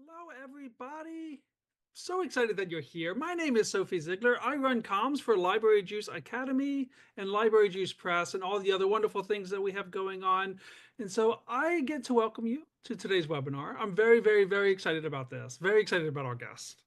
Hello, everybody. So excited that you're here. My name is Sophie Ziegler. I run comms for Library Juice Academy and Library Juice Press and all the other wonderful things that we have going on. And so I get to welcome you to today's webinar. I'm very, very, very excited about this. Very excited about our guest.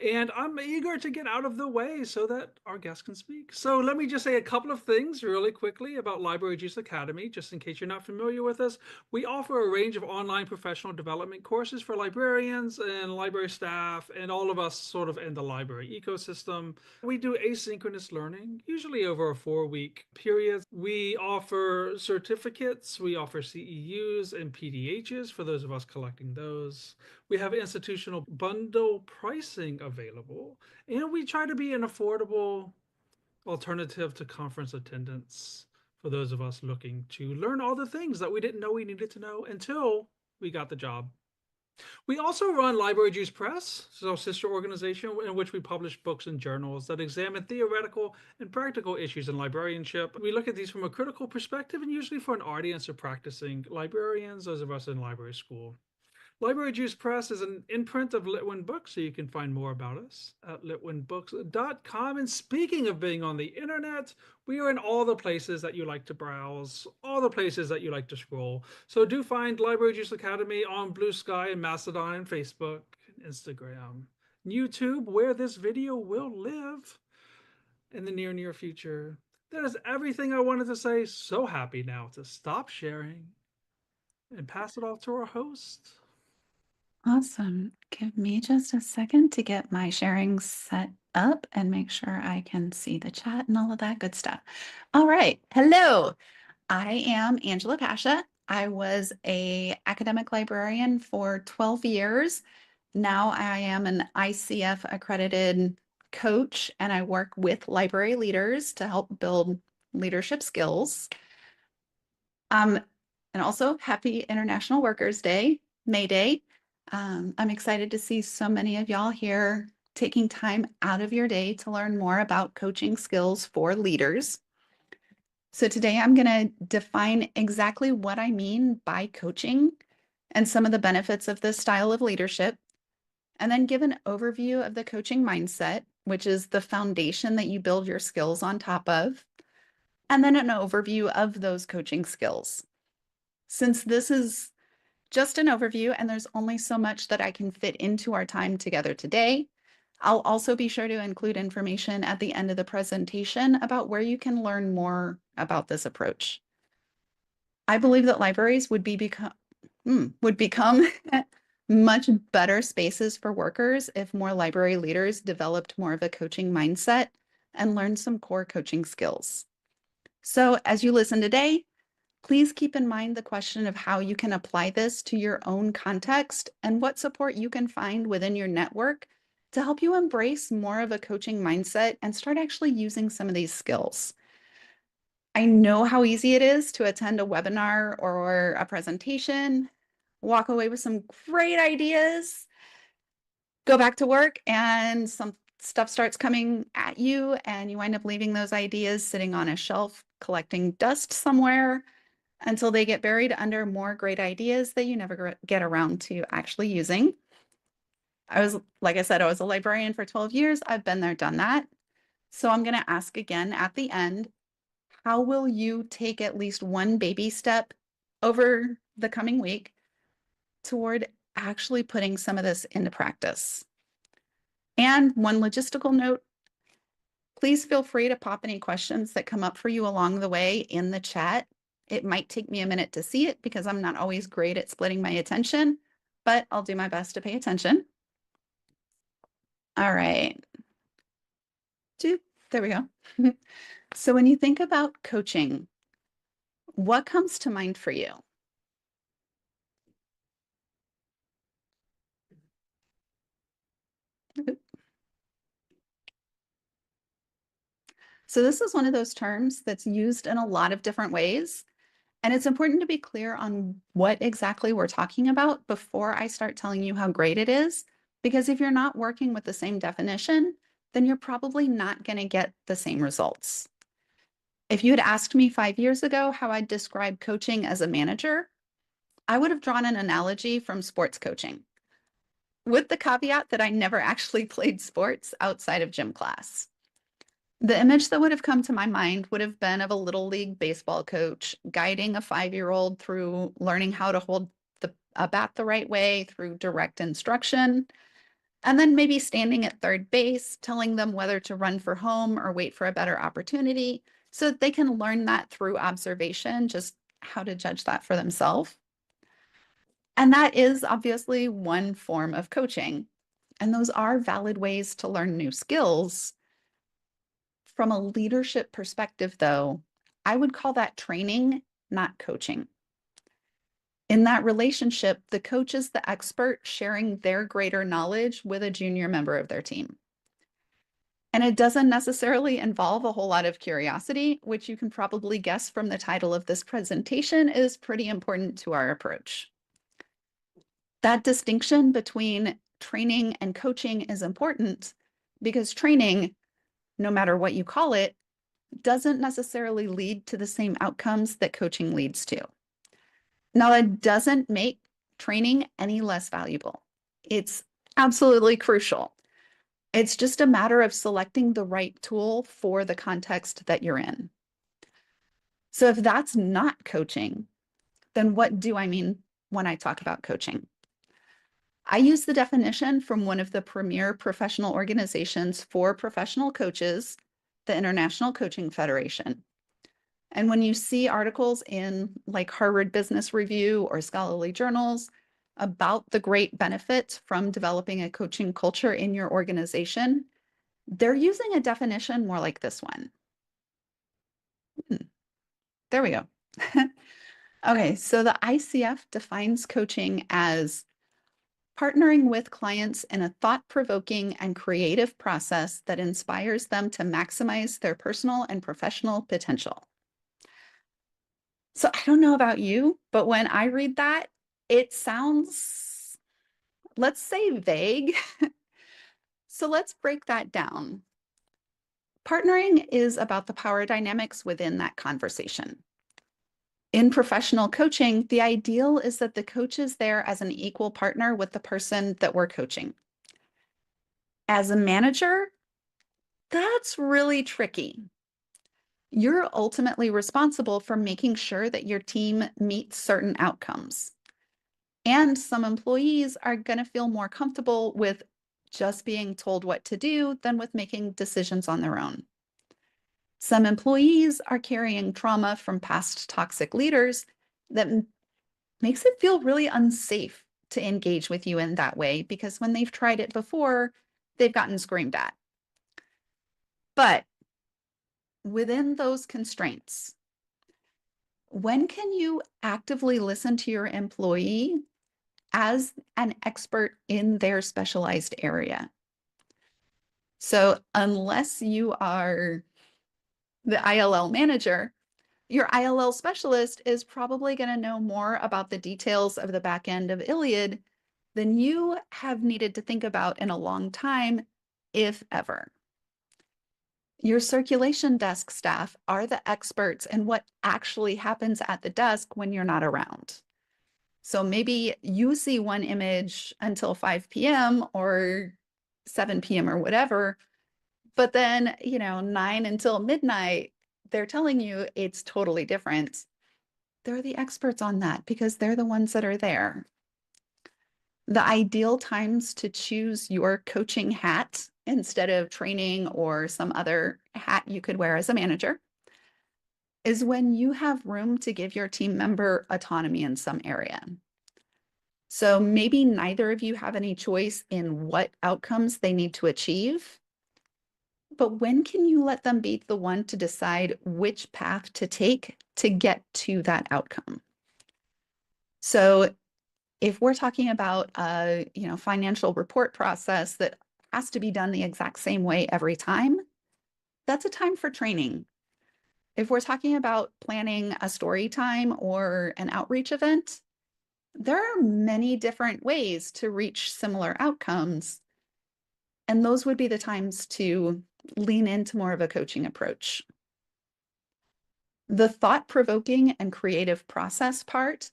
And I'm eager to get out of the way so that our guest can speak. So let me just say a couple of things really quickly about Library Juice Academy, just in case you're not familiar with us. We offer a range of online professional development courses for librarians and library staff and all of us sort of in the library ecosystem. We do asynchronous learning, usually over a 4-week period. We offer certificates, we offer CEUs and PDHs for those of us collecting those. We have institutional bundle pricing available, and we try to be an affordable alternative to conference attendance for those of us looking to learn all the things that we didn't know we needed to know until we got the job. We also run Library Juice Press, so sister organization in which we publish books and journals that examine theoretical and practical issues in librarianship. We look at these from a critical perspective and usually for an audience of practicing librarians, those of us in library school. Library Juice Press is an imprint of Litwin Books, so you can find more about us at litwinbooks.com. And speaking of being on the internet, we are in all the places that you like to browse, all the places that you like to scroll. So do find Library Juice Academy on Blue Sky and Mastodon and Facebook, and Instagram, YouTube, where this video will live in the near future. That is everything I wanted to say. So happy now to stop sharing and pass it off to our host. Awesome. Give me just a second to get my sharing set up and make sure I can see the chat and all of that good stuff. All right. Hello. I am Angela Pashia. I was an academic librarian for 12 years. Now I am an ICF accredited coach and I work with library leaders to help build leadership skills. And also happy International Workers' Day, May Day. I'm excited to see so many of y'all here taking time out of your day to learn more about coaching skills for leaders. So today I'm going to define exactly what I mean by coaching and some of the benefits of this style of leadership, and then give an overview of the coaching mindset, which is the foundation that you build your skills on top of, and then an overview of those coaching skills. Since this is just an overview and there's only so much that I can fit into our time together today, I'll also be sure to include information at the end of the presentation about where you can learn more about this approach. I believe that libraries would become much better spaces for workers if more library leaders developed more of a coaching mindset and learned some core coaching skills. So as you listen today, please keep in mind the question of how you can apply this to your own context and what support you can find within your network to help you embrace more of a coaching mindset and start actually using some of these skills. I know how easy it is to attend a webinar or a presentation, walk away with some great ideas, go back to work, and some stuff starts coming at you, and you wind up leaving those ideas sitting on a shelf, collecting dust somewhere until they get buried under more great ideas that you never get around to actually using. Like I said, I was a librarian for 12 years. I've been there, done that. So I'm going to ask again at the end, how will you take at least one baby step over the coming week toward actually putting some of this into practice? And one logistical note, please feel free to pop any questions that come up for you along the way in the chat. It might take me a minute to see it because I'm not always great at splitting my attention, but I'll do my best to pay attention. All right. There we go. So when you think about coaching, what comes to mind for you? So this is one of those terms that's used in a lot of different ways. And it's important to be clear on what exactly we're talking about before I start telling you how great it is. Because if you're not working with the same definition, then you're probably not going to get the same results. If you had asked me 5 years ago how I'd describe coaching as a manager, I would have drawn an analogy from sports coaching. with the caveat that I never actually played sports outside of gym class. The image that would have come to my mind would have been of a little league baseball coach guiding a 5-year-old through learning how to hold a bat the right way through direct instruction, and then maybe standing at third base, telling them whether to run for home or wait for a better opportunity so that they can learn that through observation, just how to judge that for themselves. And that is obviously one form of coaching. And those are valid ways to learn new skills. From a leadership perspective, though, I would call that training, not coaching. In that relationship, the coach is the expert sharing their greater knowledge with a junior member of their team. And it doesn't necessarily involve a whole lot of curiosity, which you can probably guess from the title of this presentation is pretty important to our approach. That distinction between training and coaching is important because training, no matter what you call it, doesn't necessarily lead to the same outcomes that coaching leads to. Now, that doesn't make training any less valuable. It's absolutely crucial. It's just a matter of selecting the right tool for the context that you're in. So if that's not coaching, then what do I mean when I talk about coaching? I use the definition from one of the premier professional organizations for professional coaches, the International Coaching Federation. And when you see articles in like Harvard Business Review or scholarly journals about the great benefits from developing a coaching culture in your organization, they're using a definition more like this one. There we go. Okay, so the ICF defines coaching as partnering with clients in a thought-provoking and creative process that inspires them to maximize their personal and professional potential. So I don't know about you, but when I read that, it sounds, let's say, vague. So let's break that down. Partnering is about the power dynamics within that conversation. In professional coaching, the ideal is that the coach is there as an equal partner with the person that we're coaching. As a manager, that's really tricky. You're ultimately responsible for making sure that your team meets certain outcomes. And some employees are going to feel more comfortable with just being told what to do than with making decisions on their own. Some employees are carrying trauma from past toxic leaders that makes it feel really unsafe to engage with you in that way because when they've tried it before, they've gotten screamed at. But within those constraints, when can you actively listen to your employee as an expert in their specialized area? So unless you are the ILL manager, your ILL specialist is probably going to know more about the details of the back end of Iliad than you have needed to think about in a long time, if ever. Your circulation desk staff are the experts in what actually happens at the desk when you're not around. So maybe you see one image until 5 p.m. or 7 p.m. or whatever, but then, 9 until midnight, they're telling you it's totally different. They're the experts on that because they're the ones that are there. The ideal times to choose your coaching hat instead of training or some other hat you could wear as a manager is when you have room to give your team member autonomy in some area. So maybe neither of you have any choice in what outcomes they need to achieve, but when can you let them be the one to decide which path to take to get to that outcome? So if we're talking about a financial report process that has to be done the exact same way every time, that's a time for training. If we're talking about planning a story time or an outreach event, there are many different ways to reach similar outcomes. And those would be the times to lean into more of a coaching approach. The thought-provoking and creative process part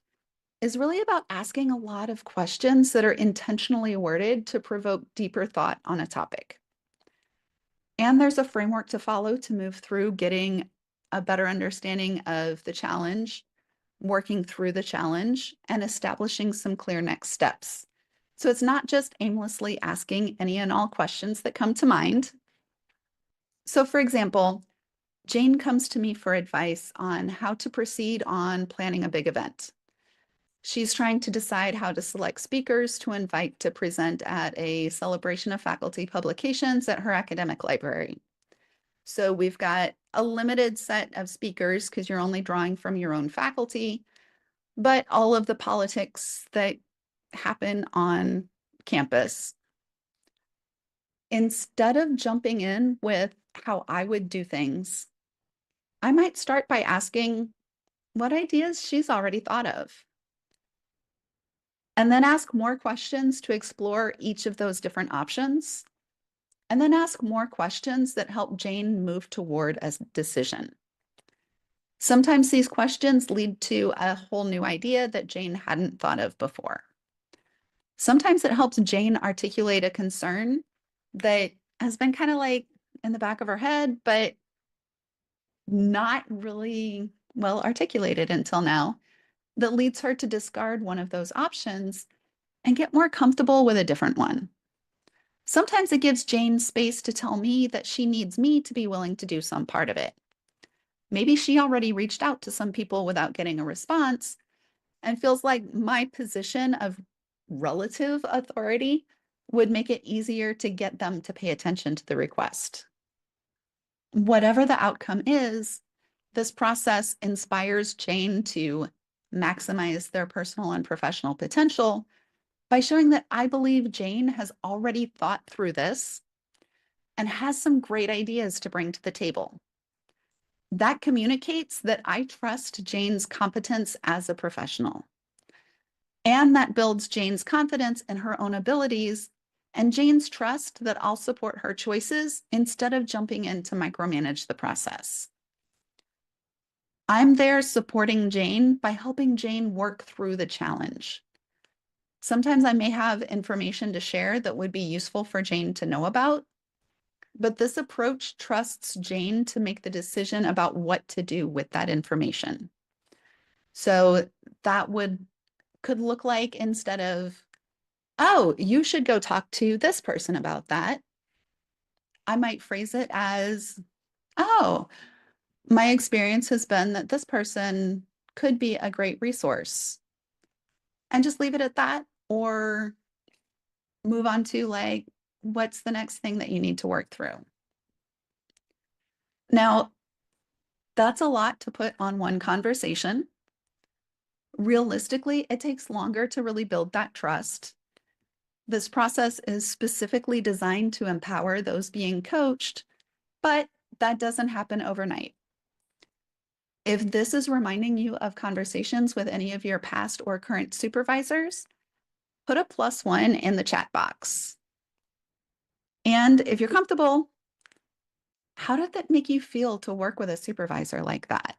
is really about asking a lot of questions that are intentionally worded to provoke deeper thought on a topic. And there's a framework to follow to move through getting a better understanding of the challenge, working through the challenge, and establishing some clear next steps. So it's not just aimlessly asking any and all questions that come to mind. So, for example, Jane comes to me for advice on how to proceed on planning a big event. She's trying to decide how to select speakers to invite to present at a celebration of faculty publications at her academic library. So we've got a limited set of speakers because you're only drawing from your own faculty, but all of the politics that happen on campus. Instead of jumping in with how I would do things, I might start by asking what ideas she's already thought of, and then ask more questions to explore each of those different options, and then ask more questions that help Jane move toward a decision. Sometimes these questions lead to a whole new idea that Jane hadn't thought of before. Sometimes it helps Jane articulate a concern that has been kind of like in the back of her head, but not really well articulated until now, that leads her to discard one of those options and get more comfortable with a different one. Sometimes it gives Jane space to tell me that she needs me to be willing to do some part of it. Maybe she already reached out to some people without getting a response and feels like my position of relative authority would make it easier to get them to pay attention to the request. Whatever the outcome is, this process inspires Jane to maximize their personal and professional potential by showing that I believe Jane has already thought through this and has some great ideas to bring to the table. That communicates that I trust Jane's competence as a professional. And that builds Jane's confidence in her own abilities and Jane's trust that I'll support her choices instead of jumping in to micromanage the process. I'm there supporting Jane by helping Jane work through the challenge. Sometimes I may have information to share that would be useful for Jane to know about, but this approach trusts Jane to make the decision about what to do with that information. So that could look like, instead of, oh, you should go talk to this person about that, I might phrase it as, oh, my experience has been that this person could be a great resource, and just leave it at that, or move on to like, what's the next thing that you need to work through? Now, that's a lot to put on one conversation. Realistically, it takes longer to really build that trust. This process is specifically designed to empower those being coached, but that doesn't happen overnight. If this is reminding you of conversations with any of your past or current supervisors, put a +1 in the chat box. And if you're comfortable, how did that make you feel to work with a supervisor like that?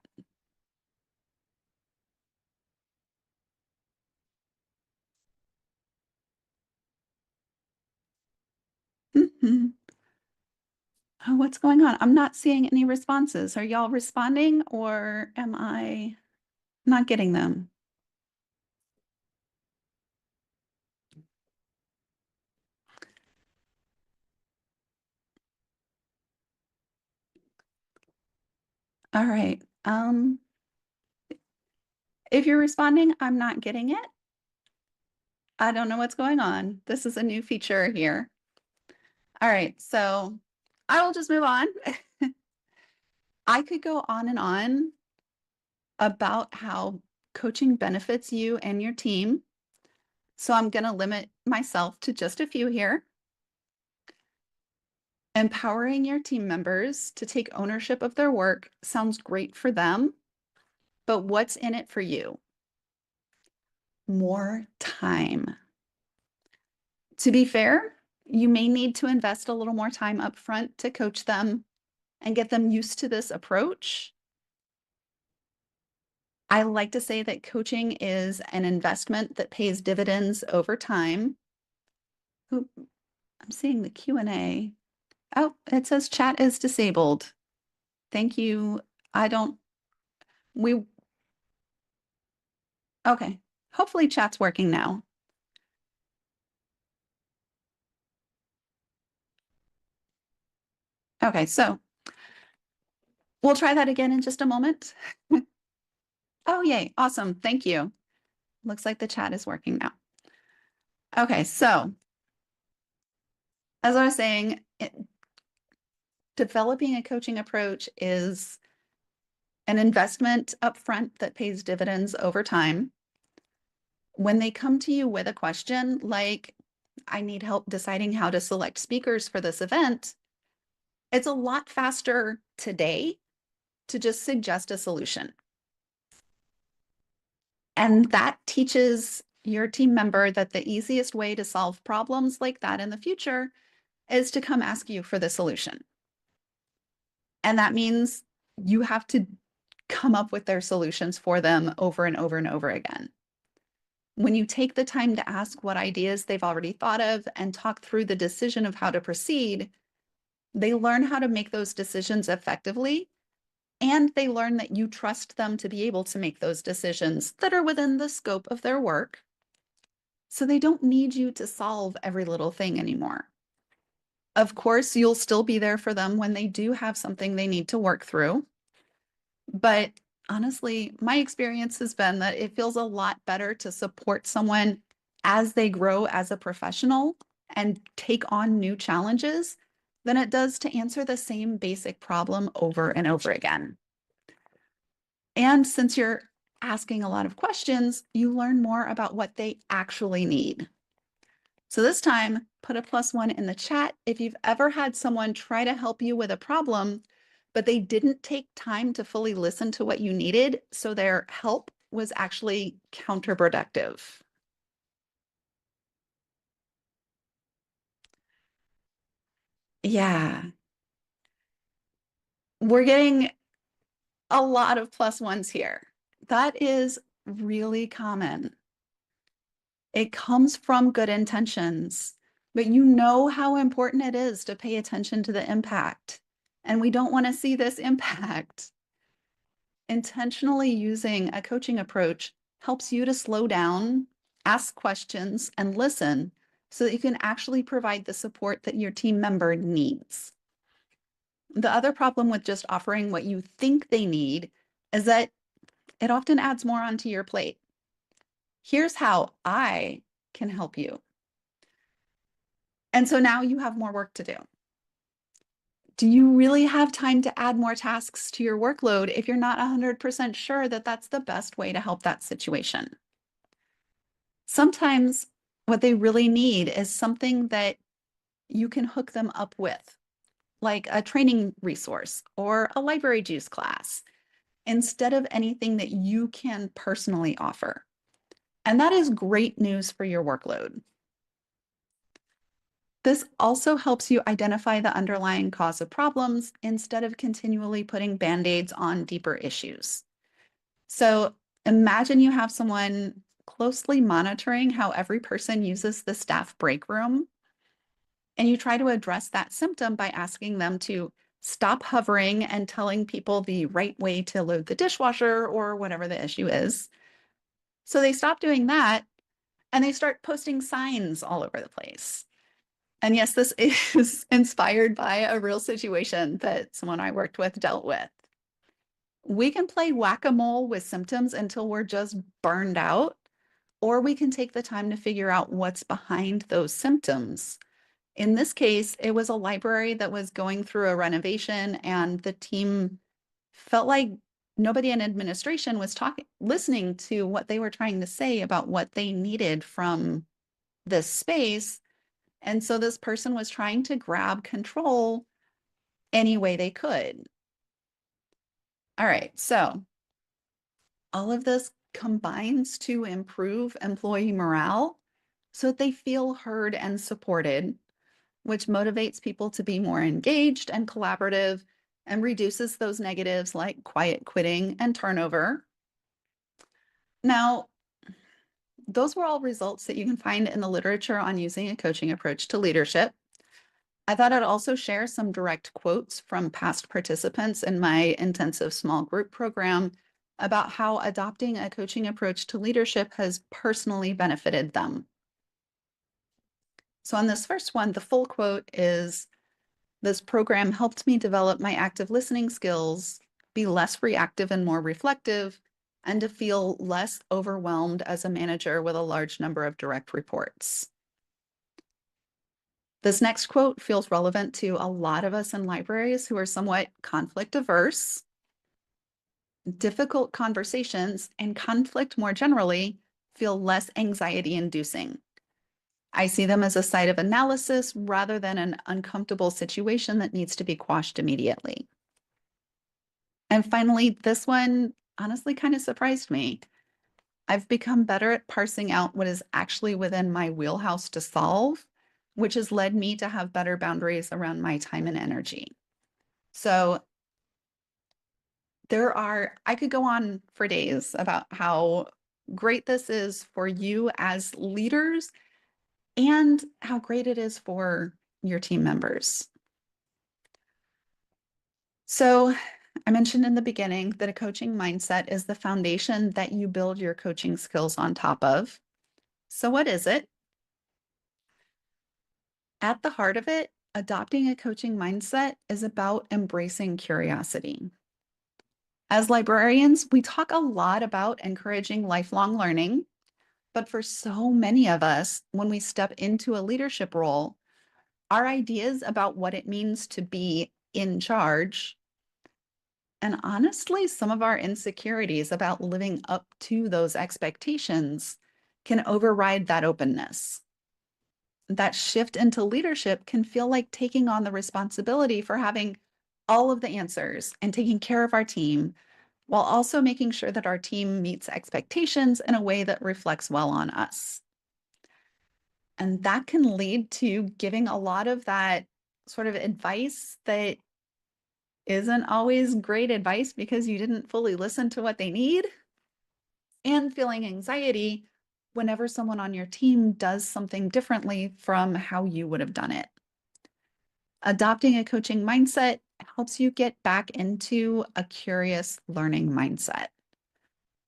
Mhm. Oh, what's going on? I'm not seeing any responses. Are y'all responding, or am I not getting them? All right. If you're responding, I'm not getting it. I don't know what's going on. This is a new feature here. All right, so I will just move on. I could go on and on about how coaching benefits you and your team. So I'm going to limit myself to just a few here. Empowering your team members to take ownership of their work sounds great for them, but what's in it for you? More time. To be fair, you may need to invest a little more time up front to coach them and get them used to this approach. I like to say that coaching is an investment that pays dividends over time. Oop, I'm seeing the Q&A. Oh, it says chat is disabled. Thank you. I don't, we, okay. Hopefully chat's working now. Okay, so we'll try that again in just a moment. Oh, yay. Awesome. Thank you. Looks like the chat is working now. Okay, so as I was saying, developing a coaching approach is an investment upfront that pays dividends over time. When they come to you with a question like, I need help deciding how to select speakers for this event, it's a lot faster today to just suggest a solution. And that teaches your team member that the easiest way to solve problems like that in the future is to come ask you for the solution. And that means you have to come up with their solutions for them over and over and over again. When you take the time to ask what ideas they've already thought of and talk through the decision of how to proceed, they learn how to make those decisions effectively, and they learn that you trust them to be able to make those decisions that are within the scope of their work. So they don't need you to solve every little thing anymore. Of course, you'll still be there for them when they do have something they need to work through. But honestly, my experience has been that it feels a lot better to support someone as they grow as a professional and take on new challenges than it does to answer the same basic problem over and over again. And since you're asking a lot of questions, you learn more about what they actually need. So this time, put a +1 in the chat if you've ever had someone try to help you with a problem, but they didn't take time to fully listen to what you needed, so their help was actually counterproductive. Yeah, we're getting a lot of +1s here. That is really common. It comes from good intentions, but you know how important it is to pay attention to the impact. And we don't want to see this impact. Intentionally using a coaching approach helps you to slow down, ask questions, and listen so that you can actually provide the support that your team member needs. The other problem with just offering what you think they need is that it often adds more onto your plate. Here's how I can help you. And so now you have more work to do. Do you really have time to add more tasks to your workload if you're not 100% sure that that's the best way to help that situation? Sometimes what they really need is something that you can hook them up with, like a training resource or a library juice class, instead of anything that you can personally offer. And that is great news for your workload. This also helps you identify the underlying cause of problems instead of continually putting band-aids on deeper issues. So imagine you have someone closely monitoring how every person uses the staff break room, and you try to address that symptom by asking them to stop hovering and telling people the right way to load the dishwasher or whatever the issue is. So they stop doing that and they start posting signs all over the place. And yes, this is inspired by a real situation that someone I worked with dealt with. We can play whack-a-mole with symptoms until we're just burned out, or we can take the time to figure out what's behind those symptoms. In this case, it was a library that was going through a renovation, and the team felt like nobody in administration was listening to what they were trying to say about what they needed from this space. And so this person was trying to grab control any way they could. All right, so all of this combines to improve employee morale so that they feel heard and supported, which motivates people to be more engaged and collaborative and reduces those negatives like quiet quitting and turnover. Now, those were all results that you can find in the literature on using a coaching approach to leadership. I thought I'd also share some direct quotes from past participants in my intensive small group program about how adopting a coaching approach to leadership has personally benefited them. So, on this first one, the full quote is, "This program helped me develop my active listening skills, be less reactive and more reflective, and to feel less overwhelmed as a manager with a large number of direct reports." This next quote feels relevant to a lot of us in libraries who are somewhat conflict averse. "Difficult conversations and conflict more generally feel less anxiety inducing. I see them as a site of analysis rather than an uncomfortable situation that needs to be quashed immediately." And finally, this one honestly kind of surprised me. "I've become better at parsing out what is actually within my wheelhouse to solve, which has led me to have better boundaries around my time and energy." So I could go on for days about how great this is for you as leaders and how great it is for your team members. So, I mentioned in the beginning that a coaching mindset is the foundation that you build your coaching skills on top of. So, what is it? At the heart of it, adopting a coaching mindset is about embracing curiosity. As librarians, we talk a lot about encouraging lifelong learning, but for so many of us, when we step into a leadership role, our ideas about what it means to be in charge, and honestly, some of our insecurities about living up to those expectations, can override that openness. That shift into leadership can feel like taking on the responsibility for having all of the answers and taking care of our team, while also making sure that our team meets expectations in a way that reflects well on us. And that can lead to giving a lot of that sort of advice that isn't always great advice because you didn't fully listen to what they need, and feeling anxiety whenever someone on your team does something differently from how you would have done it. Adopting a coaching mindset helps you get back into a curious learning mindset.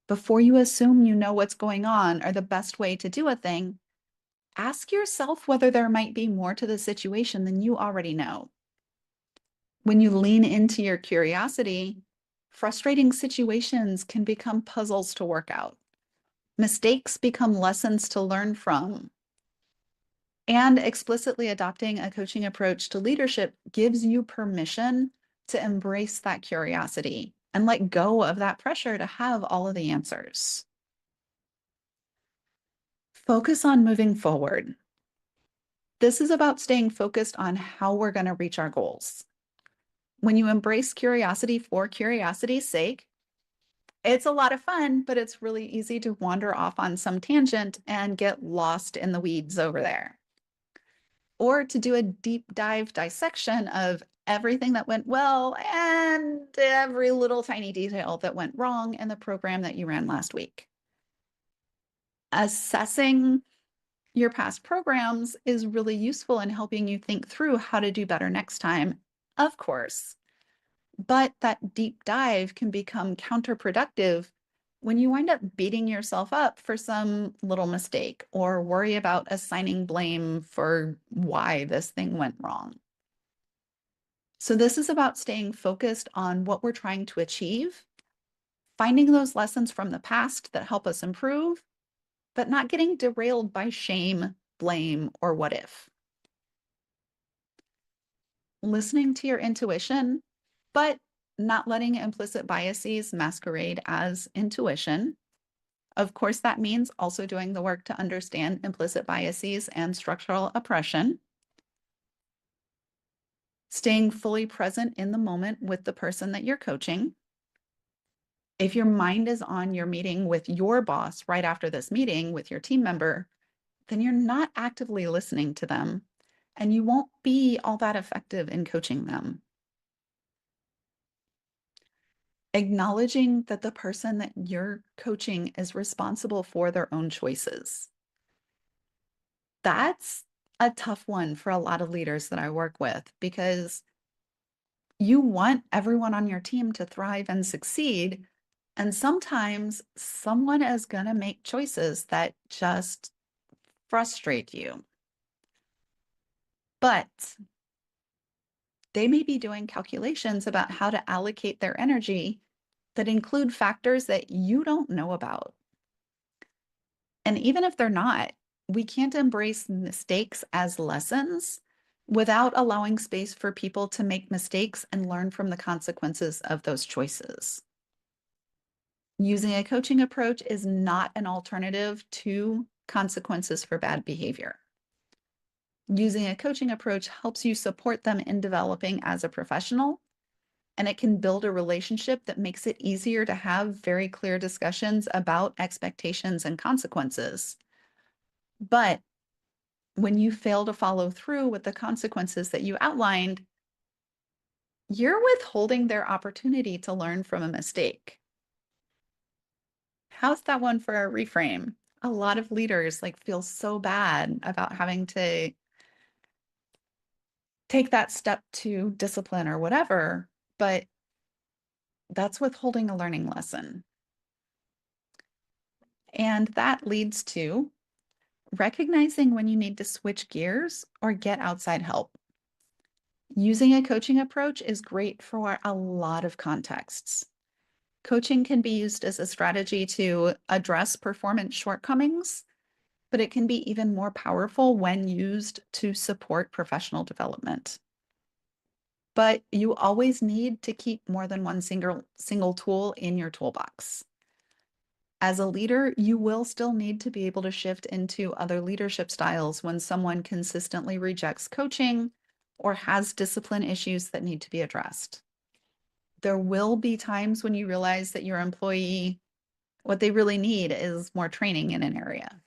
Before you assume you know what's going on or the best way to do a thing, ask yourself whether there might be more to the situation than you already know. When you lean into your curiosity, frustrating situations can become puzzles to work out. Mistakes become lessons to learn from. And explicitly adopting a coaching approach to leadership gives you permission to embrace that curiosity and let go of that pressure to have all of the answers. Focus on moving forward. This is about staying focused on how we're going to reach our goals. When you embrace curiosity for curiosity's sake, it's a lot of fun, but it's really easy to wander off on some tangent and get lost in the weeds over there. Or to do a deep dive dissection of everything that went well and every little tiny detail that went wrong in the program that you ran last week. Assessing your past programs is really useful in helping you think through how to do better next time, of course. But that deep dive can become counterproductive when you wind up beating yourself up for some little mistake or worry about assigning blame for why this thing went wrong. So, this is about staying focused on what we're trying to achieve, finding those lessons from the past that help us improve, but not getting derailed by shame, blame, or what if. Listening to your intuition, but not letting implicit biases masquerade as intuition. Of course, that means also doing the work to understand implicit biases and structural oppression. Staying fully present in the moment with the person that you're coaching. If your mind is on your meeting with your boss right after this meeting with your team member, then you're not actively listening to them and you won't be all that effective in coaching them. Acknowledging that the person that you're coaching is responsible for their own choices. That's a tough one for a lot of leaders that I work with because you want everyone on your team to thrive and succeed. And sometimes someone is going to make choices that just frustrate you. But they may be doing calculations about how to allocate their energy that include factors that you don't know about. And even if they're not, we can't embrace mistakes as lessons without allowing space for people to make mistakes and learn from the consequences of those choices. Using a coaching approach is not an alternative to consequences for bad behavior. Using a coaching approach helps you support them in developing as a professional, and it can build a relationship that makes it easier to have very clear discussions about expectations and consequences. But when you fail to follow through with the consequences that you outlined, you're withholding their opportunity to learn from a mistake. How's that one for a reframe? A lot of leaders like feel so bad about having to take that step to discipline or whatever, but that's withholding a learning lesson. And that leads to recognizing when you need to switch gears or get outside help. Using a coaching approach is great for a lot of contexts. Coaching can be used as a strategy to address performance shortcomings, but it can be even more powerful when used to support professional development. But you always need to keep more than one single tool in your toolbox. As a leader, you will still need to be able to shift into other leadership styles when someone consistently rejects coaching or has discipline issues that need to be addressed. There will be times when you realize that your employee, what they really need is more training in an area.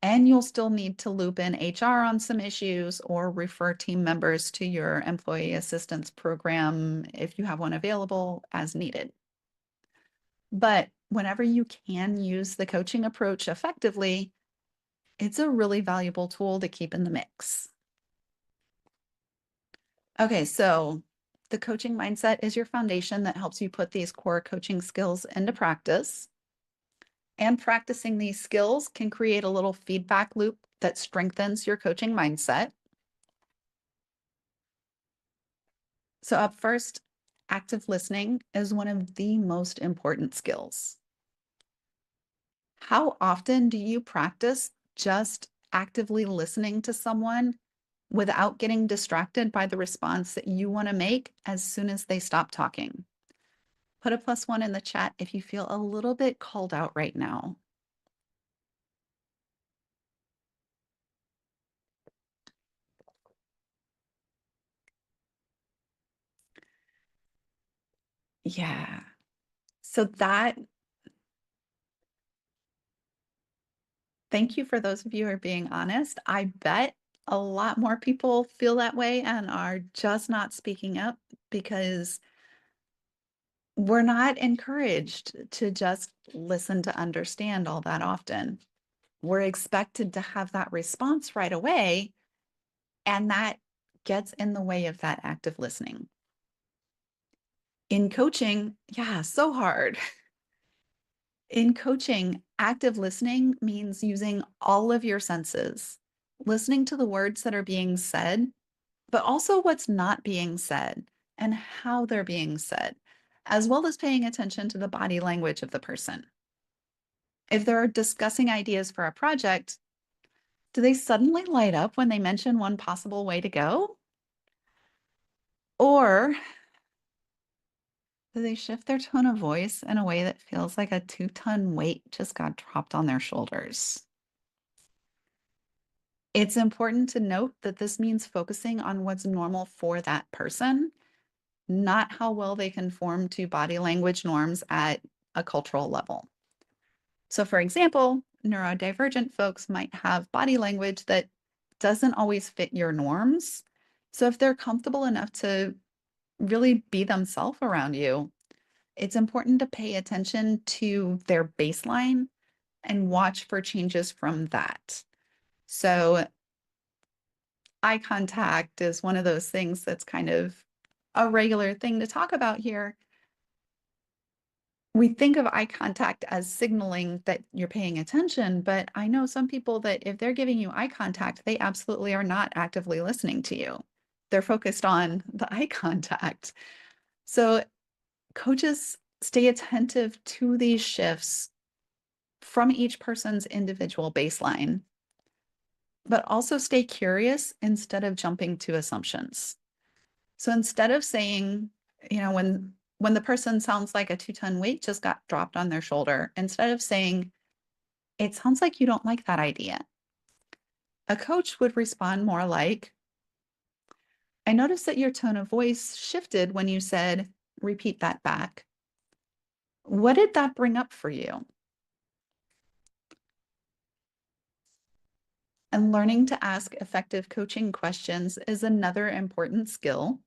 And you'll still need to loop in HR on some issues or refer team members to your employee assistance program if you have one available as needed. But whenever you can use the coaching approach effectively, it's a really valuable tool to keep in the mix. Okay, so the coaching mindset is your foundation that helps you put these core coaching skills into practice. And practicing these skills can create a little feedback loop that strengthens your coaching mindset. So, up first, active listening is one of the most important skills. How often do you practice just actively listening to someone without getting distracted by the response that you want to make as soon as they stop talking? Put a +1 in the chat if you feel a little bit called out right now. Yeah. So thank you for those of you who are being honest. I bet a lot more people feel that way and are just not speaking up because we're not encouraged to just listen to understand all that often. We're expected to have that response right away, and that gets in the way of that active listening. In coaching, yeah, so hard. In coaching, active listening means using all of your senses, listening to the words that are being said, but also what's not being said and how they're being said, as well as paying attention to the body language of the person. If they're discussing ideas for a project, do they suddenly light up when they mention one possible way to go? Or do they shift their tone of voice in a way that feels like a 2-ton weight just got dropped on their shoulders? It's important to note that this means focusing on what's normal for that person, not how well they conform to body language norms at a cultural level. So, for example, neurodivergent folks might have body language that doesn't always fit your norms. So, if they're comfortable enough to really be themselves around you, It's important to pay attention to their baseline and watch for changes from that. So, eye contact is one of those things that's kind of a regular thing to talk about here. We think of eye contact as signaling that you're paying attention, but I know some people that if they're giving you eye contact, they absolutely are not actively listening to you. They're focused on the eye contact. So, coaches stay attentive to these shifts from each person's individual baseline, but also stay curious instead of jumping to assumptions. So instead of saying, when the person sounds like a 2-ton weight just got dropped on their shoulder, instead of saying, it sounds like you don't like that idea, a coach would respond more like, I noticed that your tone of voice shifted when you said, repeat that back. What did that bring up for you? And learning to ask effective coaching questions is another important skill.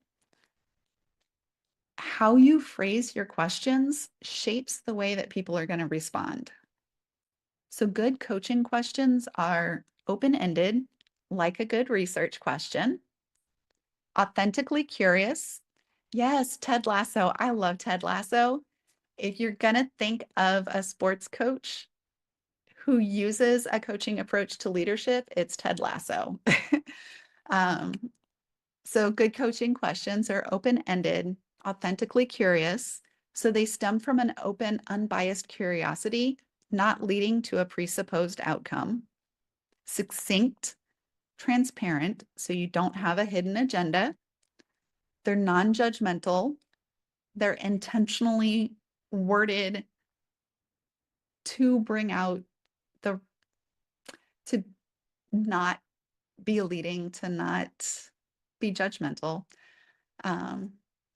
How you phrase your questions shapes the way that people are going to respond. So, good coaching questions are open ended, like a good research question, authentically curious. Yes, Ted Lasso. I love Ted Lasso. If you're going to think of a sports coach who uses a coaching approach to leadership, it's Ted Lasso. um, so, good coaching questions are open ended, authentically curious. So, they stem from an open, unbiased curiosity, not leading to a presupposed outcome. Succinct, transparent, so you don't have a hidden agenda. They're non judgmental, they're intentionally worded to bring out the, to not be leading, to not be judgmental. Um,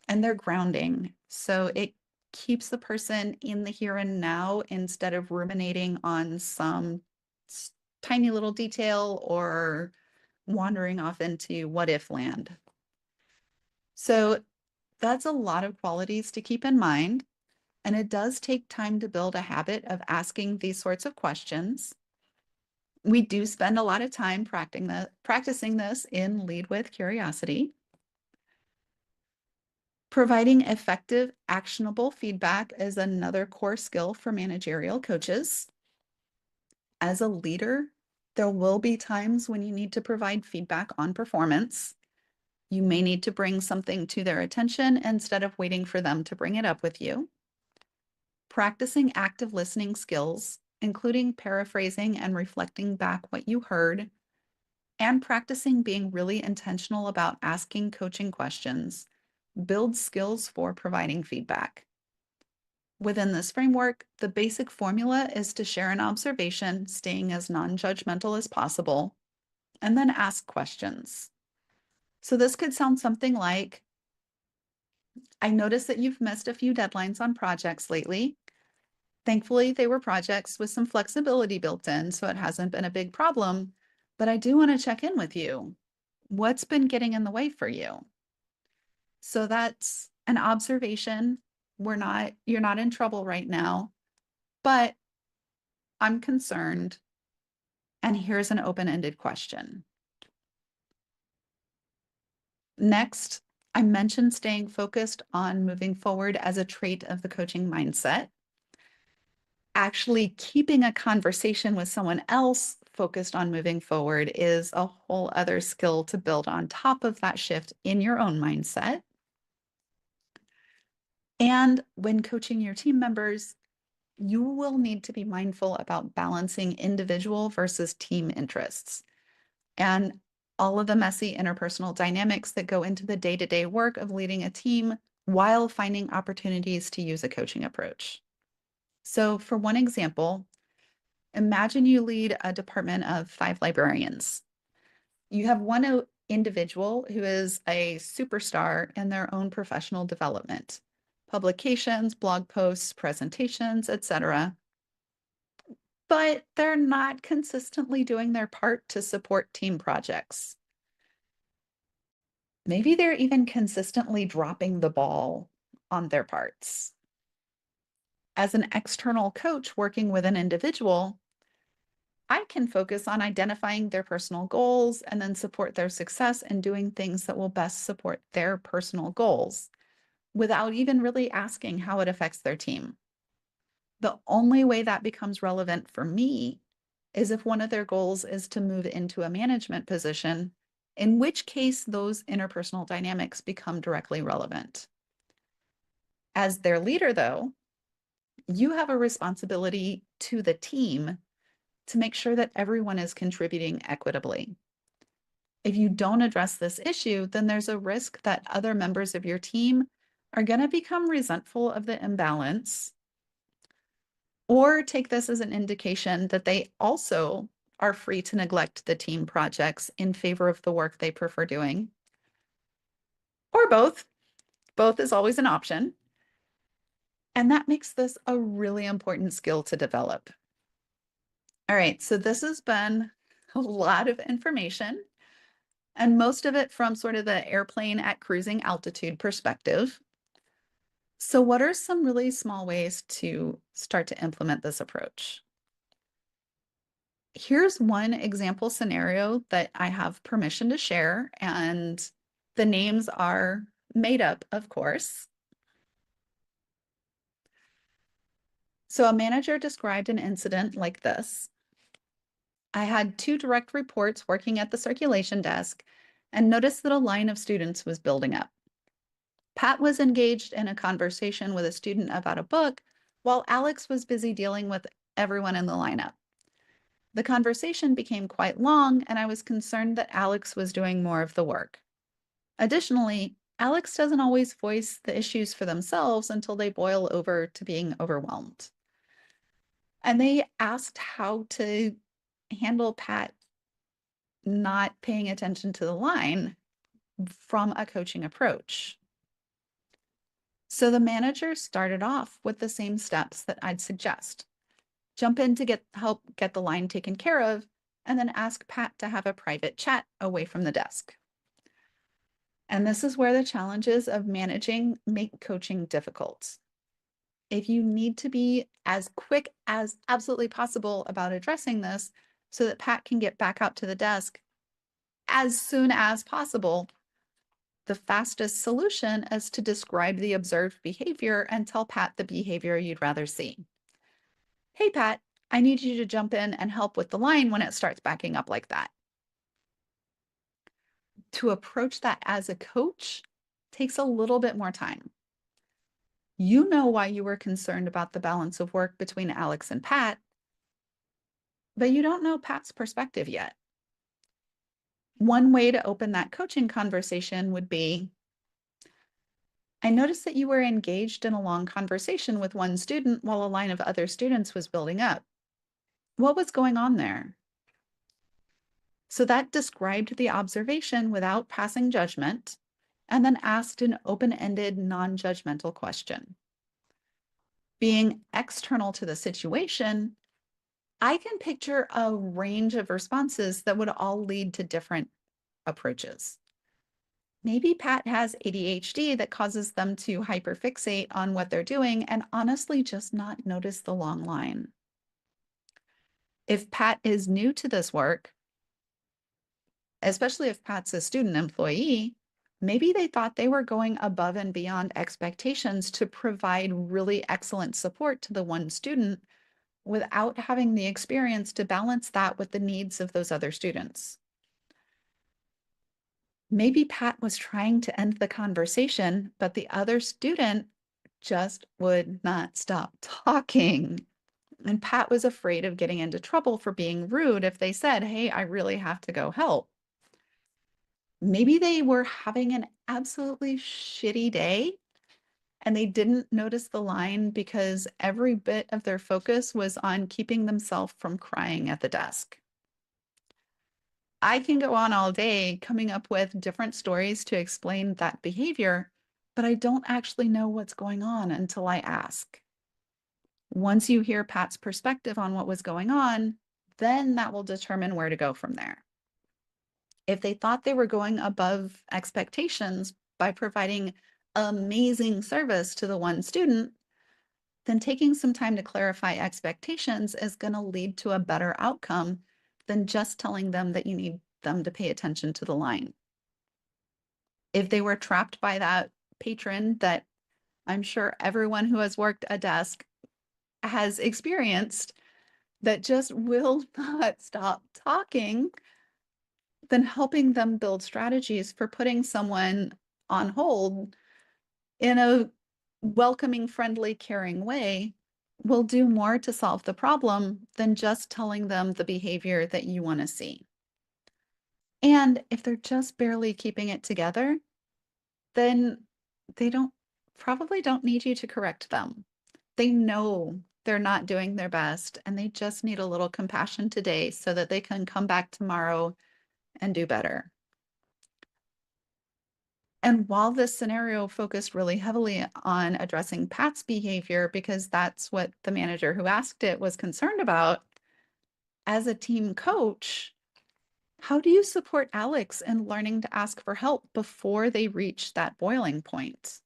and they're grounding. So it keeps the person in the here and now instead of ruminating on some tiny little detail or wandering off into what if land. So that's a lot of qualities to keep in mind. And it does take time to build a habit of asking these sorts of questions. We do spend a lot of time practicing this in Lead with Curiosity. Providing effective, actionable feedback is another core skill for managerial coaches. As a leader, there will be times when you need to provide feedback on performance. You may need to bring something to their attention instead of waiting for them to bring it up with you. Practicing active listening skills, including paraphrasing and reflecting back what you heard, and practicing being really intentional about asking coaching questions, builds skills for providing feedback. Within this framework, the basic formula is to share an observation, staying as non-judgmental as possible, and then ask questions. So this could sound something like, I noticed that you've missed a few deadlines on projects lately. Thankfully, they were projects with some flexibility built in, so it hasn't been a big problem. But I do want to check in with you. What's been getting in the way for you? So that's an observation. You're not in trouble right now, but I'm concerned. And here's an open-ended question. Next, I mentioned staying focused on moving forward as a trait of the coaching mindset. Actually keeping a conversation with someone else focused on moving forward is a whole other skill to build on top of that shift in your own mindset. And when coaching your team members, you will need to be mindful about balancing individual versus team interests and all of the messy interpersonal dynamics that go into the day-to-day work of leading a team while finding opportunities to use a coaching approach. So for one example, imagine you lead a department of 5 librarians. You have one individual who is a superstar in their own professional development, publications, blog posts, presentations, etc. But they're not consistently doing their part to support team projects. Maybe they're even consistently dropping the ball on their parts. As an external coach working with an individual, I can focus on identifying their personal goals and then support their success and doing things that will best support their personal goals without even really asking how it affects their team. The only way that becomes relevant for me is if one of their goals is to move into a management position, in which case those interpersonal dynamics become directly relevant. As their leader, though, you have a responsibility to the team to make sure that everyone is contributing equitably. If you don't address this issue, then there's a risk that other members of your team are going to become resentful of the imbalance or take this as an indication that they also are free to neglect the team projects in favor of the work they prefer doing, or both. Both is always an option. And that makes this a really important skill to develop. All right, so this has been a lot of information, and most of it from sort of the airplane at cruising altitude perspective. So, what are some really small ways to start to implement this approach? Here's one example scenario that I have permission to share, and the names are made up, of course. So, a manager described an incident like this. I had two direct reports working at the circulation desk and noticed that a line of students was building up. Pat was engaged in a conversation with a student about a book, while Alex was busy dealing with everyone in the lineup. The conversation became quite long, and I was concerned that Alex was doing more of the work. Additionally, Alex doesn't always voice the issues for themselves until they boil over to being overwhelmed. And they asked how to handle Pat not paying attention to the line from a coaching approach. So the manager started off with the same steps that I'd suggest. Jump in to help get the line taken care of, and then ask Pat to have a private chat away from the desk. And this is where the challenges of managing make coaching difficult. If you need to be as quick as absolutely possible about addressing this so that Pat can get back up to the desk as soon as possible, the fastest solution is to describe the observed behavior and tell Pat the behavior you'd rather see. Hey, Pat, I need you to jump in and help with the line when it starts backing up like that. To approach that as a coach takes a little bit more time. You know why you were concerned about the balance of work between Alex and Pat, but you don't know Pat's perspective yet. One way to open that coaching conversation would be, I noticed that you were engaged in a long conversation with one student while a line of other students was building up. What was going on there? So that described the observation without passing judgment, and then asked an open-ended, non-judgmental question. Being external to the situation, I can picture a range of responses that would all lead to different approaches. Maybe Pat has ADHD that causes them to hyperfixate on what they're doing and honestly just not notice the long line. If Pat is new to this work, especially if Pat's a student employee, maybe they thought they were going above and beyond expectations to provide really excellent support to the one student without having the experience to balance that with the needs of those other students. Maybe Pat was trying to end the conversation, but the other student just would not stop talking. And Pat was afraid of getting into trouble for being rude if they said, hey, I really have to go help. Maybe they were having an absolutely shitty day and they didn't notice the line because every bit of their focus was on keeping themselves from crying at the desk. I can go on all day coming up with different stories to explain that behavior, but I don't actually know what's going on until I ask. Once you hear Pat's perspective on what was going on, then that will determine where to go from there. If they thought they were going above expectations by providing amazing service to the one student, then taking some time to clarify expectations is going to lead to a better outcome than just telling them that you need them to pay attention to the line. If they were trapped by that patron that I'm sure everyone who has worked a desk has experienced that just will not stop talking, then helping them build strategies for putting someone on hold in a welcoming, friendly, caring way will do more to solve the problem than just telling them the behavior that you want to see. And if they're just barely keeping it together, then they probably don't need you to correct them. They know they're not doing their best and they just need a little compassion today so that they can come back tomorrow and do better. And while this scenario focused really heavily on addressing Pat's behavior, because that's what the manager who asked it was concerned about, as a team coach, how do you support Alex in learning to ask for help before they reach that boiling point?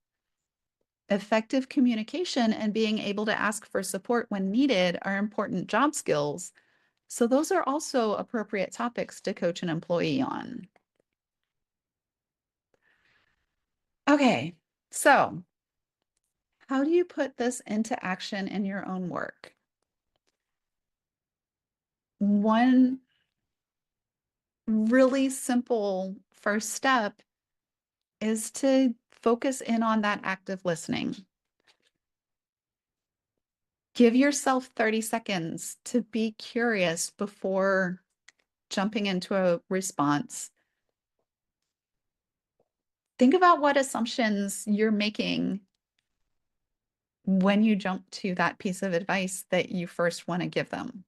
Effective communication and being able to ask for support when needed are important job skills. So those are also appropriate topics to coach an employee on. Okay, so how do you put this into action in your own work? One really simple first step is to focus in on that active listening. Give yourself 30 seconds to be curious before jumping into a response. Think about what assumptions you're making when you jump to that piece of advice that you first want to give them.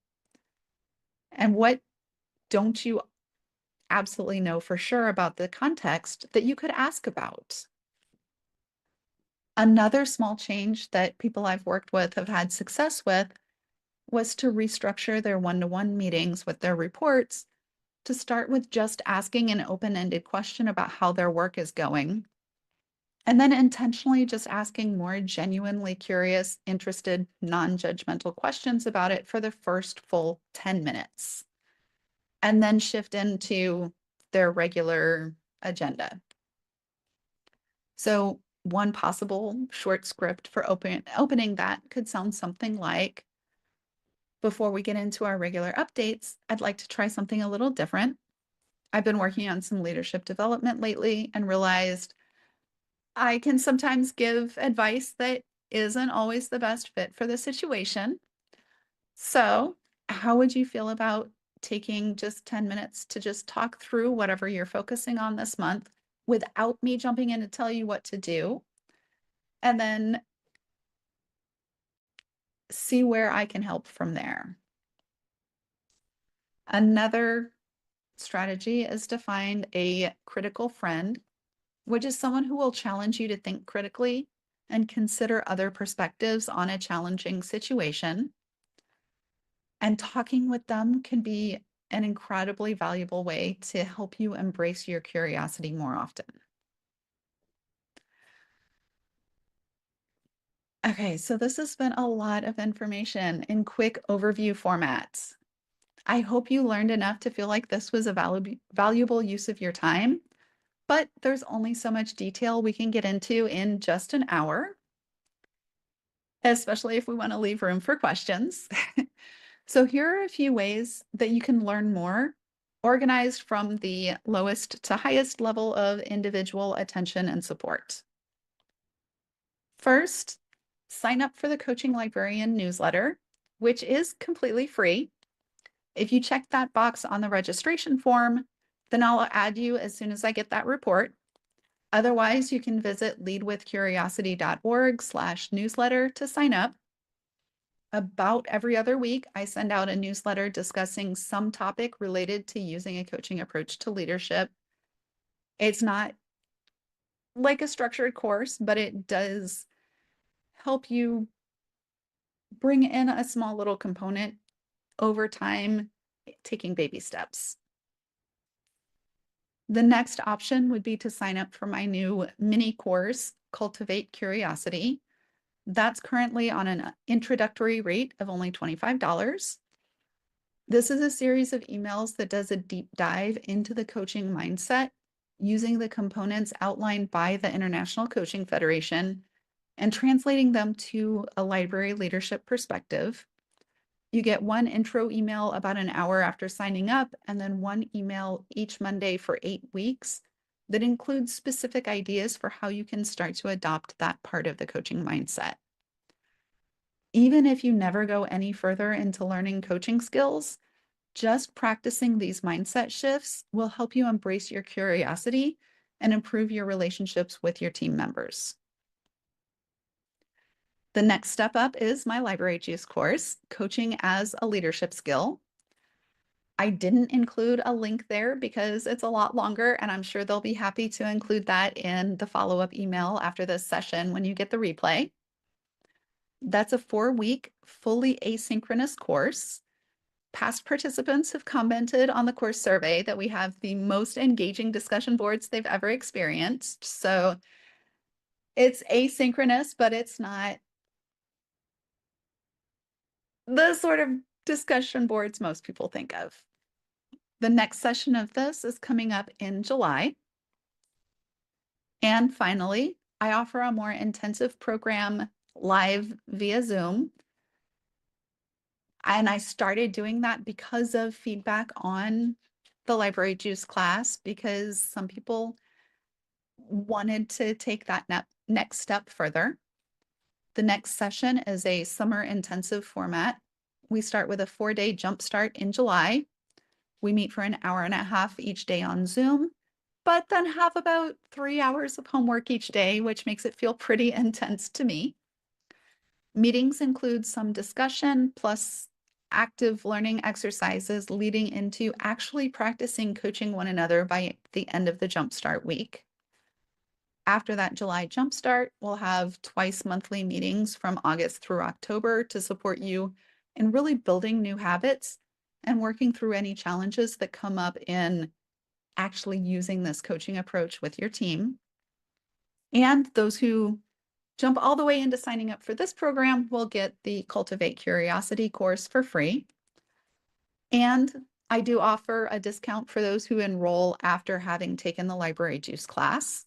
And what don't you absolutely know for sure about the context that you could ask about? Another small change that people I've worked with have had success with was to restructure their one-to-one meetings with their reports to start with just asking an open-ended question about how their work is going, and then intentionally just asking more genuinely curious, interested, non-judgmental questions about it for the first full 10 minutes, and then shift into their regular agenda. So one possible short script for opening that could sound something like, before we get into our regular updates, I'd like to try something a little different. I've been working on some leadership development lately and realized I can sometimes give advice that isn't always the best fit for the situation. So, how would you feel about taking just 10 minutes to just talk through whatever you're focusing on this month without me jumping in to tell you what to do? And then see where I can help from there. Another strategy is to find a critical friend, which is someone who will challenge you to think critically and consider other perspectives on a challenging situation. And talking with them can be an incredibly valuable way to help you embrace your curiosity more often. Okay, so this has been a lot of information in quick overview formats. I hope you learned enough to feel like this was a valuable use of your time, but there's only so much detail we can get into in just an hour, especially if we want to leave room for questions. So here are a few ways that you can learn more, organized from the lowest to highest level of individual attention and support. First, sign up for the Coaching Librarian newsletter, which is completely free. If you check that box on the registration form, then I'll add you as soon as I get that report. Otherwise, you can visit leadwithcuriosity.org/newsletter to sign up. About every other week, I send out a newsletter discussing some topic related to using a coaching approach to leadership. It's not like a structured course, but it does help you bring in a small little component over time, taking baby steps. The next option would be to sign up for my new mini course, Cultivate Curiosity. That's currently on an introductory rate of only $25. This is a series of emails that does a deep dive into the coaching mindset using the components outlined by the International Coaching Federation and translating them to a library leadership perspective. You get one intro email about an hour after signing up, and then one email each Monday for 8 weeks that includes specific ideas for how you can start to adopt that part of the coaching mindset. Even if you never go any further into learning coaching skills, just practicing these mindset shifts will help you embrace your curiosity and improve your relationships with your team members. The next step up is my Library Juice course, Coaching as a Leadership Skill. I didn't include a link there because it's a lot longer, and I'm sure they'll be happy to include that in the follow-up email after this session when you get the replay. That's a 4-week, fully asynchronous course. Past participants have commented on the course survey that we have the most engaging discussion boards they've ever experienced. So it's asynchronous, but it's not the sort of discussion boards most people think of. The next session of this is coming up in July. And finally, I offer a more intensive program live via Zoom. And I started doing that because of feedback on the Library Juice class, because some people wanted to take that next step further. The next session is a summer intensive format. We start with a 4-day jumpstart in July. We meet for an hour and a half each day on Zoom, but then have about 3 hours of homework each day, which makes it feel pretty intense to me. Meetings include some discussion plus active learning exercises leading into actually practicing coaching one another by the end of the Jumpstart week. After that July Jumpstart, we'll have twice monthly meetings from August through October to support you in really building new habits and working through any challenges that come up in actually using this coaching approach with your team. And those who jump all the way into signing up for this program will get the Cultivate Curiosity course for free. And I do offer a discount for those who enroll after having taken the Library Juice class.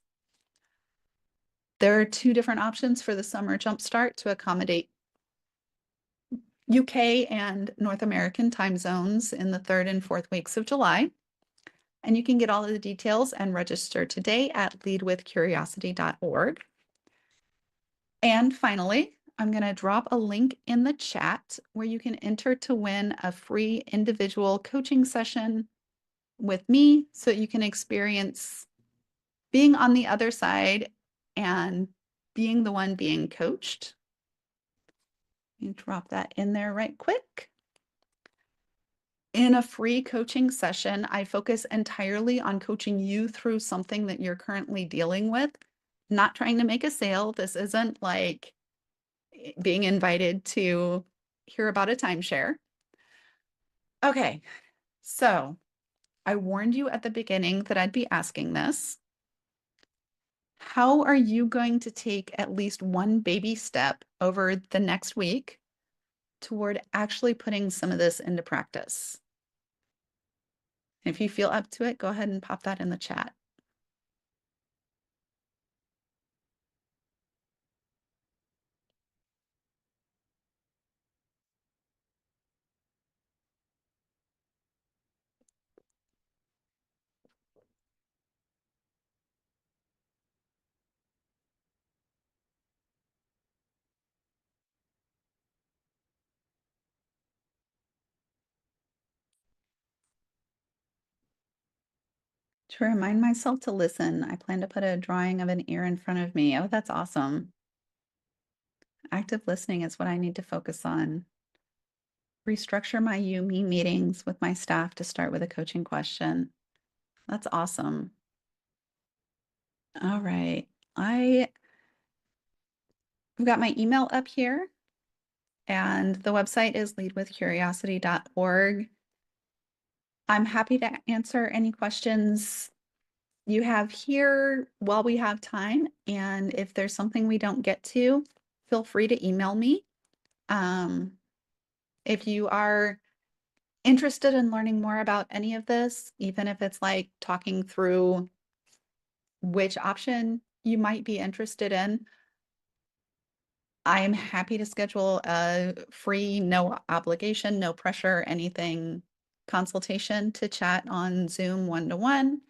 There are 2 different options for the summer jumpstart to accommodate UK and North American time zones in the 3rd and 4th weeks of July. And you can get all of the details and register today at leadwithcuriosity.org. And finally, I'm going to drop a link in the chat where you can enter to win a free individual coaching session with me so you can experience being on the other side and being the one being coached. You drop that in there right quick. In a free coaching session, I focus entirely on coaching you through something that you're currently dealing with, not trying to make a sale. This isn't like being invited to hear about a timeshare. Okay, so I warned you at the beginning that I'd be asking this. How are you going to take at least one baby step over the next week toward actually putting some of this into practice? If you feel up to it, go ahead and pop that in the chat. To remind myself to listen, I plan to put a drawing of an ear in front of me. Oh, that's awesome. Active listening is what I need to focus on. Restructure my you, me meetings with my staff to start with a coaching question. That's awesome. All right. I've got my email up here, and the website is leadwithcuriosity.org. I'm happy to answer any questions you have here while we have time. And if there's something we don't get to, feel free to email me. Um, if you are interested in learning more about any of this, even if it's like talking through which option you might be interested in, I'm happy to schedule a free, no obligation, no pressure, anything consultation to chat on Zoom one-to-one.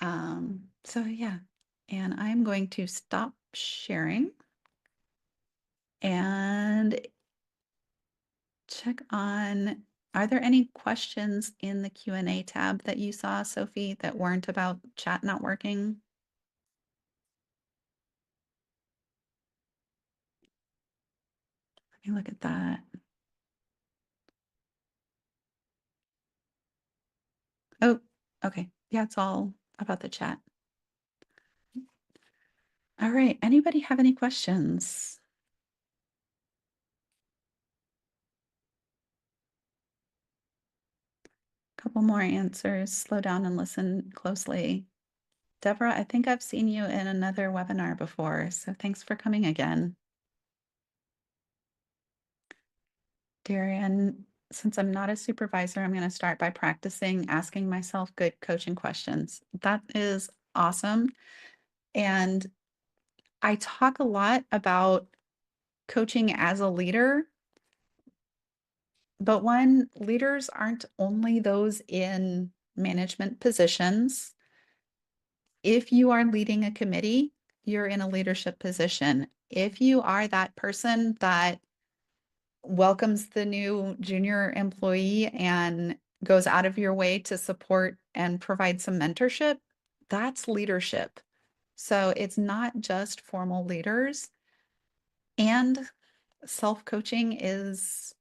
So yeah, and I'm going to stop sharing and check on, are there any questions in the Q&A tab that you saw, Sophie, that weren't about chat not working? Let me look at that. Oh, okay. Yeah, it's all about the chat. All right. Anybody have any questions? Couple more answers. Slow down and listen closely. Deborah, I think I've seen you in another webinar before, so thanks for coming again. Darian, since I'm not a supervisor, I'm going to start by practicing asking myself good coaching questions. That is awesome. And I talk a lot about coaching as a leader, but one, leaders aren't only those in management positions. If you are leading a committee, you're in a leadership position. If you are that person that welcomes the new junior employee and goes out of your way to support and provide some mentorship, that's leadership. So it's not just formal leaders, and self-coaching is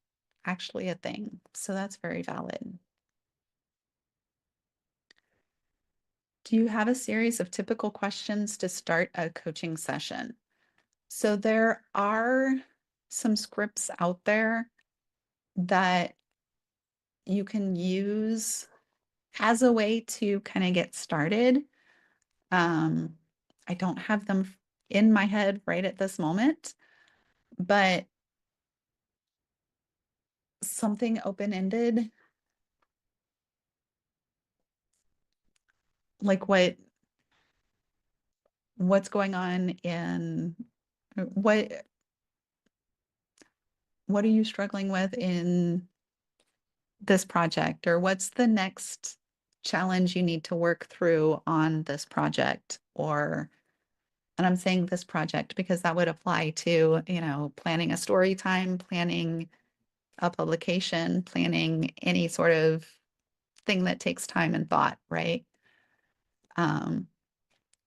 actually a thing. So that's very valid. Do you have a series of typical questions to start a coaching session? So there are some scripts out there that you can use as a way to kind of get started. Um, I don't have them in my head right at this moment, but something open-ended, like what's going on in what what are you struggling with in this project, or what's the next challenge you need to work through on this project? Or, and I'm saying this project because that would apply to, planning a story time, planning a publication, planning any sort of thing that takes time and thought, right? Um,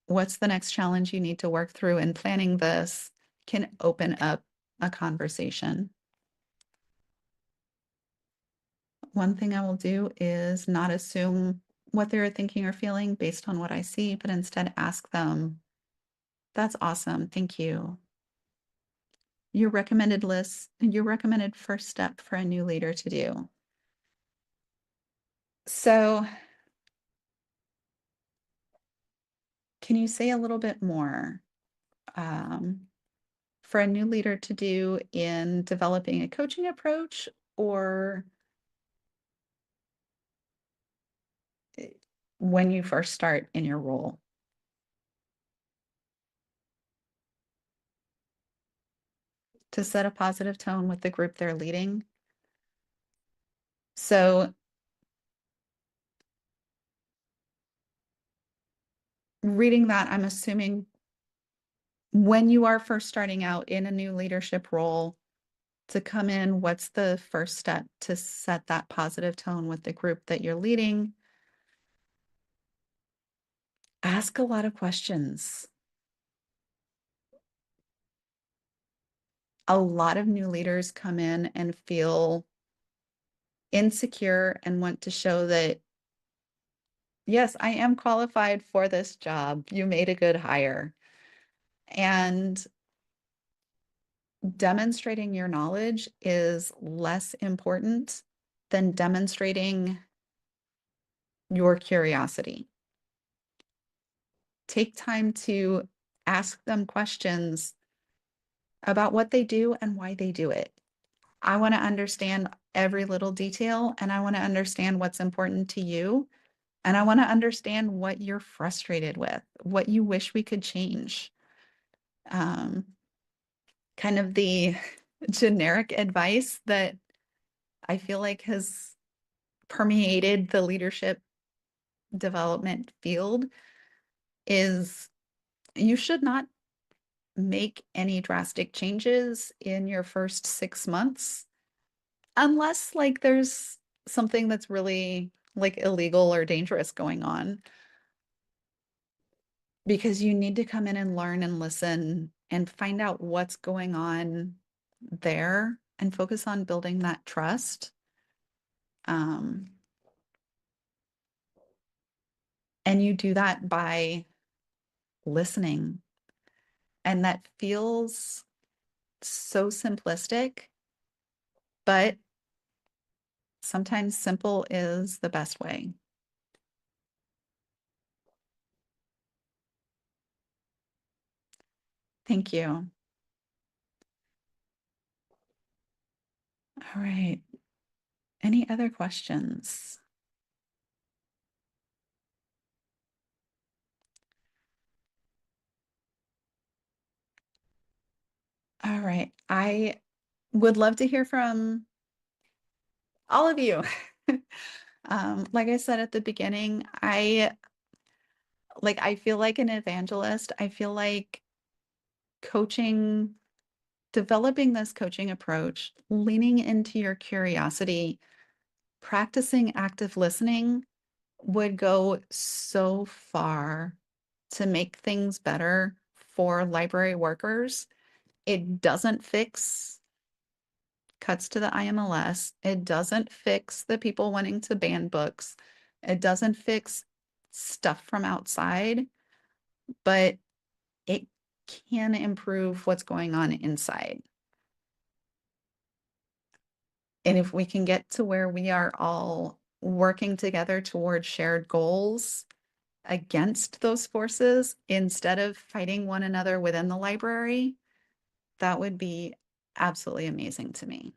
what's the next challenge you need to work through, and planning this can open up a conversation. One thing I will do is not assume what they're thinking or feeling based on what I see, but instead ask them, that's awesome, thank you. Your recommended first step for a new leader to do. So can you say a little bit more for a new leader to do in developing a coaching approach, or when you first start in your role? To set a positive tone with the group they're leading. So reading that, I'm assuming when you are first starting out in a new leadership role, to come in, what's the first step to set that positive tone with the group that you're leading? Ask a lot of questions. A lot of new leaders come in and feel insecure and want to show that, yes, I am qualified for this job. You made a good hire. And demonstrating your knowledge is less important than demonstrating your curiosity. Take time to ask them questions about what they do and why they do it. I want to understand every little detail and I want to understand what's important to you. And I want to understand what you're frustrated with, what you wish we could change. Um, Kind of the generic advice that I feel like has permeated the leadership development field is you should not make any drastic changes in your first 6 months unless like there's something that's really like illegal or dangerous going on, because you need to come in and learn and listen and find out what's going on there and focus on building that trust. Um, and you do that by listening. And that feels so simplistic, but sometimes simple is the best way. Thank you. All right. Any other questions? All right. I would love to hear from all of you. Like I said at the beginning, I feel like an evangelist. I feel like coaching, developing this coaching approach, leaning into your curiosity, practicing active listening would go so far to make things better for library workers. It doesn't fix cuts to the IMLS. It doesn't fix the people wanting to ban books. It doesn't fix stuff from outside, but it can improve what's going on inside. And if we can get to where we are all working together towards shared goals against those forces instead of fighting one another within the library, that would be absolutely amazing to me.